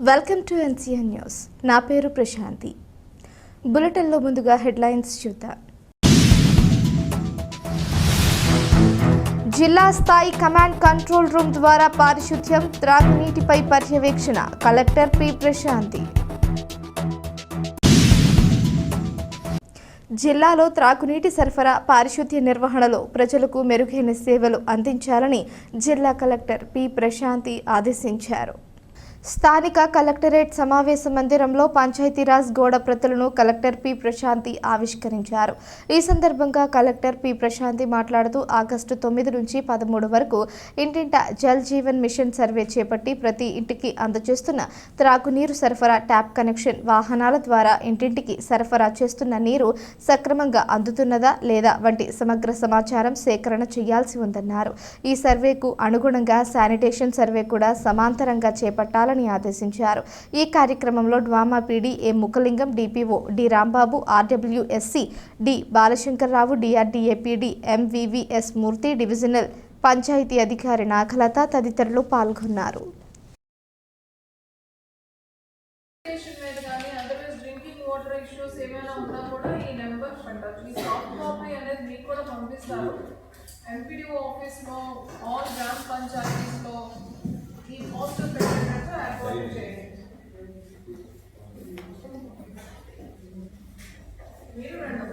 Welcome to NCN news. నా పేరు ప్రశాంతి. బులెటిన్లో ముందుగా హెడ్లైన్స్ చూద్దాం. జిల్లా స్థాయి కమాండ్ కంట్రోల్ రూమ్ ద్వారా పారిశుద్ధ్యం, త్రాగునీటిపై పర్యవేక్షణ. Collector P Prashanti. జిల్లాలో త్రాగునీటి సరఫరా, పారిశుద్ధ్య నిర్వహణలో ప్రజలకు మెరుగైన సేవలు అందించాలని జిల్లా కలెక్టర్ పి ప్రశాంతి ఆదేశించారు. స్థానిక కలెక్టరేట్ సమావేశ మందిరంలో పంచాయతీరాజ్ గోడ ప్రతులను కలెక్టర్ పి ప్రశాంతి ఆవిష్కరించారు. ఈ సందర్భంగా కలెక్టర్ పి ప్రశాంతి మాట్లాడుతూ ఆగస్టు 9 నుంచి 13 వరకు ఇంటింట జల్ జీవన్ మిషన్ సర్వే చేపట్టి ప్రతి ఇంటికి అందజేస్తున్న త్రాగునీరు సరఫరా, ట్యాప్ కనెక్షన్, వాహనాల ద్వారా ఇంటింటికి సరఫరా చేస్తున్న నీరు సక్రమంగా అందుతున్నదా లేదా వంటి సమగ్ర సమాచారం సేకరణ చేయాల్సి ఉందన్నారు. ఈ సర్వేకు అనుగుణంగా శానిటేషన్ సర్వే కూడా సమాంతరంగా చేపట్టాలి ఆదేశించారు. ఈ కార్యక్రమంలో DWAMA PD A Mukhalingam, DPO D Rambabu, RWS SE D Balashankarrao, DRDA PD MVVS Murthy, divisional panchayat అధికారి నాగలత తదితరులు పాల్గొన్నారు. ఎంపీడీఓ ఆఫీస్లో ఆల్ గ్రామ పంచాయతీస్లో ఈ పోస్టర్ పెట్టినట్టు ఏర్పాటు చేయండి. మీరు రండి.